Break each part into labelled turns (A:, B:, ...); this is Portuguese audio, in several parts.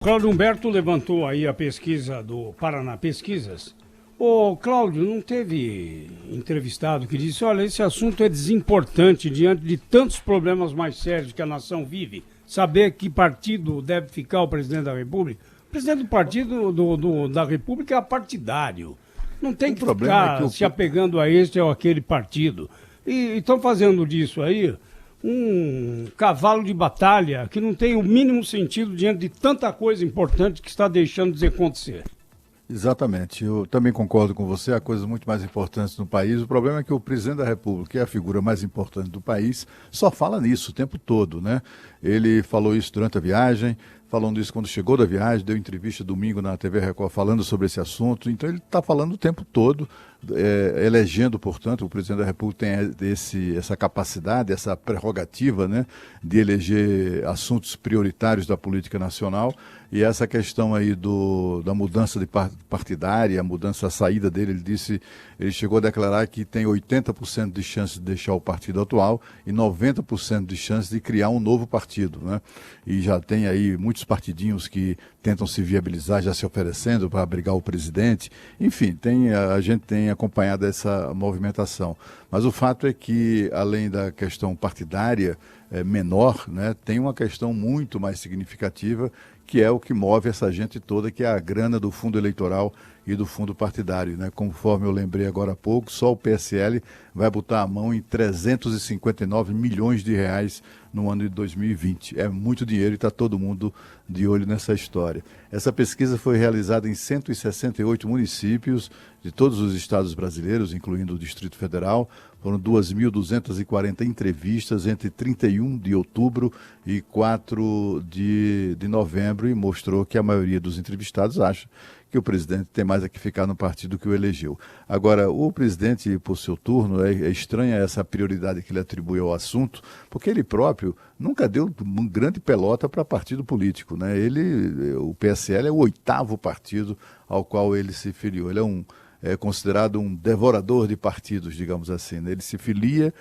A: Cláudio Humberto levantou aí a pesquisa do Paraná Pesquisas. O Cláudio, não teve entrevistado que disse, olha, esse assunto é desimportante diante de tantos problemas mais sérios que a nação vive. Saber que partido deve ficar o presidente da República. O presidente do partido da República é apartidário. Não tem que ficar se apegando a este ou aquele partido. E estão fazendo disso aí um cavalo de batalha que não tem o mínimo sentido diante de tanta coisa importante que está deixando de acontecer.
B: Exatamente, eu também concordo com você, há coisas muito mais importantes no país. O problema é que o presidente da República, que é a figura mais importante do país, só fala nisso o tempo todo, né? Ele falou isso durante a viagem, falando isso quando chegou da viagem, deu entrevista domingo na TV Record falando sobre esse assunto. Então ele está falando o tempo todo, elegendo, portanto, o presidente da República tem essa capacidade, essa prerrogativa, né, de eleger assuntos prioritários da política nacional. E essa questão aí da mudança partidária, a mudança, a saída dele, ele chegou a declarar que tem 80% de chance de deixar o partido atual e 90% de chance de criar um novo partido, né? E já tem aí muitos partidinhos que tentam se viabilizar, já se oferecendo para abrigar o presidente. Enfim, a gente tem acompanhado essa movimentação. Mas o fato é que, além da questão partidária menor, né, tem uma questão muito mais significativa, que é o que move essa gente toda, que é a grana do fundo eleitoral e do fundo partidário, né? Conforme eu lembrei agora há pouco, só o PSL vai botar a mão em 359 milhões de reais no ano de 2020. É muito dinheiro e está todo mundo de olho nessa história. Essa pesquisa foi realizada em 168 municípios de todos os estados brasileiros, incluindo o Distrito Federal. Foram 2.240 entrevistas entre 31 de outubro e 4 de novembro e mostrou que a maioria dos entrevistados acha que o presidente tem mais a que ficar no partido que o elegeu. Agora, o presidente, por seu turno, é estranha essa prioridade que ele atribui ao assunto, porque ele próprio nunca deu uma grande pelota para partido político, né? O PSL é o 8º partido ao qual ele se filiou. Ele é considerado um devorador de partidos, digamos assim, né? Ele se filia,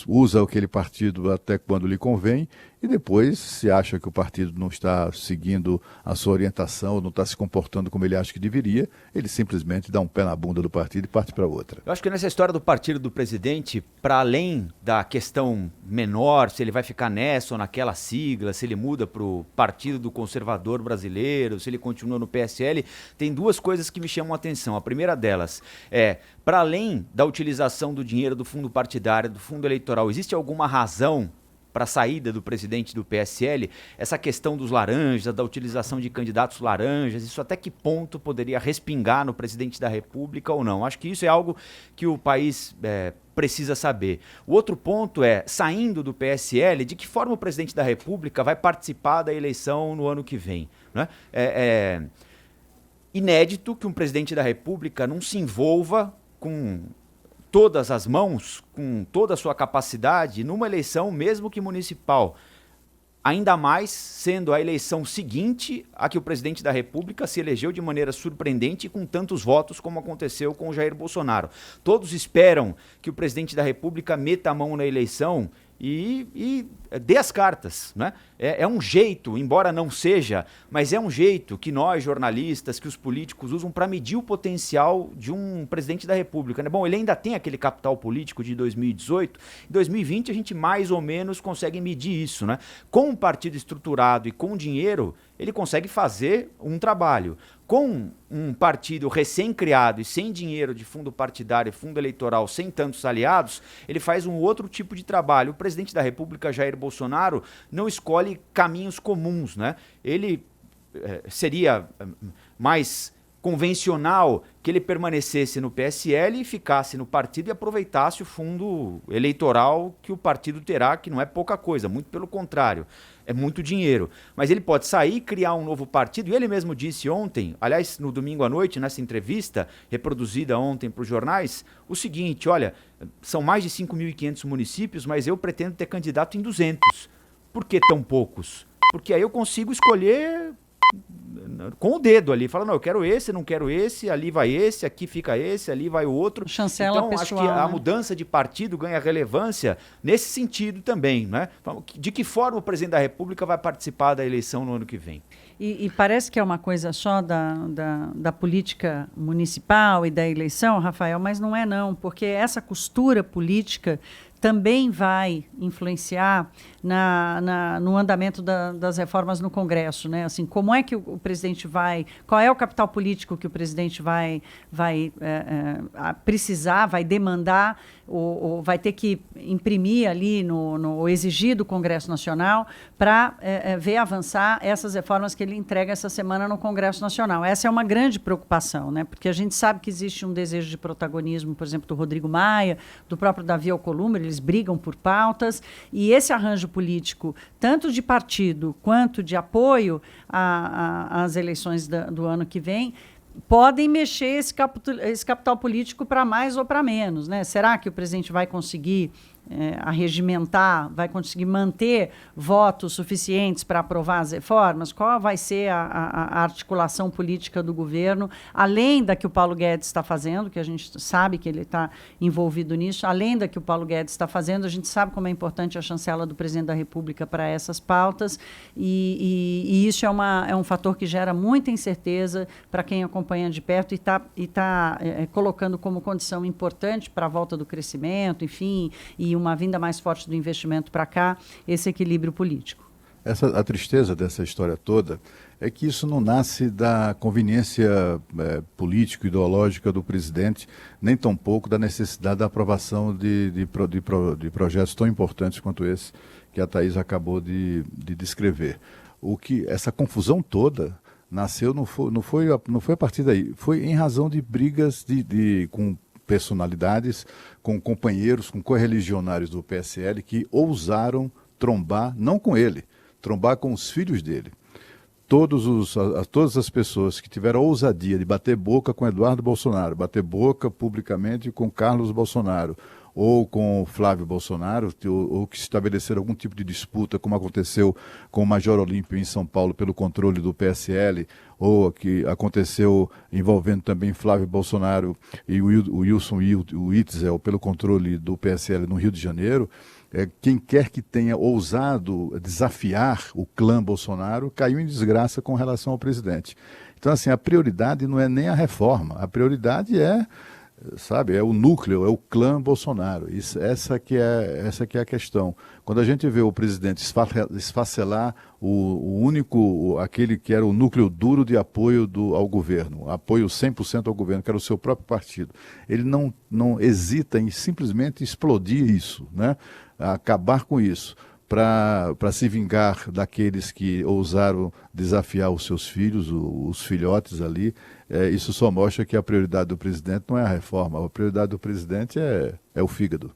B: usa aquele partido até quando lhe convém e depois, se acha que o partido não está seguindo a sua orientação, não está se comportando como ele acha que deveria, ele simplesmente dá um pé na bunda do partido e parte para outra.
C: Eu acho que nessa história do partido do presidente, para além da questão menor, se ele vai ficar nessa ou naquela sigla, se ele muda para o Partido do Conservador Brasileiro, se ele continua no PSL, tem duas coisas que me chamam a atenção. A primeira delas é, para além da utilização do dinheiro do fundo partidário, do fundo eleitoral, existe alguma razão para a saída do presidente do PSL, essa questão dos laranjas, da utilização de candidatos laranjas, isso até que ponto poderia respingar no presidente da República ou não? Acho que isso é algo que o país precisa saber. O outro ponto é, saindo do PSL, de que forma o presidente da República vai participar da eleição no ano que vem, né? É inédito que um presidente da República não se envolva com todas as mãos, com toda a sua capacidade, numa eleição, mesmo que municipal. Ainda mais sendo a eleição seguinte a que o presidente da República se elegeu de maneira surpreendente e com tantos votos como aconteceu com o Jair Bolsonaro. Todos esperam que o presidente da República meta a mão na eleição e dê as cartas, né? É um jeito, embora não seja, mas é um jeito que nós, jornalistas, que os políticos usam para medir o potencial de um presidente da República, né? Bom, ele ainda tem aquele capital político de 2018, em 2020 a gente mais ou menos consegue medir isso, né? Com um partido estruturado e com dinheiro, ele consegue fazer um trabalho. Com um partido recém-criado e sem dinheiro de fundo partidário e fundo eleitoral, sem tantos aliados, ele faz um outro tipo de trabalho. O presidente da República, Jair Bolsonaro, não escolhe caminhos comuns, né? Ele seria mais convencional que ele permanecesse no PSL e ficasse no partido e aproveitasse o fundo eleitoral que o partido terá, que não é pouca coisa, muito pelo contrário, é muito dinheiro. Mas ele pode sair, criar um novo partido, e ele mesmo disse ontem, aliás, no domingo à noite, nessa entrevista, reproduzida ontem para os jornais, o seguinte, olha, são mais de 5.500 municípios, mas eu pretendo ter candidato em 200. Por que tão poucos? Porque aí eu consigo escolher com o dedo ali, fala, não, eu quero esse, não quero esse, ali vai esse, aqui fica esse, ali vai o outro.
D: Chancela
C: então,
D: pessoal,
C: acho que a
D: né?
C: mudança de partido ganha relevância nesse sentido também, né? De que forma o presidente da República vai participar da eleição no ano que vem?
D: E parece que é uma coisa só da política municipal e da eleição, Rafael, mas não é não, porque essa costura política também vai influenciar no andamento das reformas no Congresso, né? Assim, como é que o presidente vai, qual é o capital político que o presidente vai precisar, vai demandar, ou vai ter que imprimir ali ou exigir do Congresso Nacional para ver avançar essas reformas que ele entrega essa semana no Congresso Nacional. Essa é uma grande preocupação, né? Porque a gente sabe que existe um desejo de protagonismo, por exemplo, do Rodrigo Maia, do próprio Davi Alcolumbre, eles brigam por pautas, e esse arranjo político, tanto de partido quanto de apoio às eleições do ano que vem, podem mexer esse capital político para mais ou para menos, né? Será que o presidente vai conseguir arregimentar, vai conseguir manter votos suficientes para aprovar as reformas? Qual vai ser a articulação política do governo, além da que o Paulo Guedes está fazendo, que a gente sabe que ele está envolvido nisso, além da que o Paulo Guedes está fazendo, a gente sabe como é importante a chancela do presidente da República para essas pautas, e isso é um fator que gera muita incerteza para quem acompanha de perto e está colocando como condição importante para a volta do crescimento, enfim, e uma vinda mais forte do investimento para cá, esse equilíbrio político.
B: A tristeza dessa história toda é que isso não nasce da conveniência político-ideológica do presidente, nem tampouco da necessidade da aprovação de projetos tão importantes quanto esse que a Thaís acabou de descrever. Essa confusão toda nasceu, não foi a partir daí, foi em razão de brigas com personalidades, com companheiros, com correligionários do PSL que ousaram trombar, não com ele, trombar com os filhos dele. Todas as pessoas que tiveram a ousadia de bater boca com Eduardo Bolsonaro, bater boca publicamente com Carlos Bolsonaro, ou com Flávio Bolsonaro, ou que estabeleceram algum tipo de disputa, como aconteceu com o Major Olímpio em São Paulo pelo controle do PSL, ou que aconteceu envolvendo também Flávio Bolsonaro e o Wilson Witzel pelo controle do PSL no Rio de Janeiro, quem quer que tenha ousado desafiar o clã Bolsonaro caiu em desgraça com relação ao presidente. Então, assim, a prioridade não é nem a reforma, a prioridade é o núcleo, é o clã Bolsonaro. Essa que é a questão. Quando a gente vê o presidente esfacelar aquele que era o núcleo duro de apoio ao governo, apoio 100% ao governo, que era o seu próprio partido, ele não hesita em simplesmente explodir isso, né? Acabar com isso, para se vingar daqueles que ousaram desafiar os seus filhos, os filhotes ali. Isso só mostra que a prioridade do presidente não é a reforma, a prioridade do presidente é o fígado.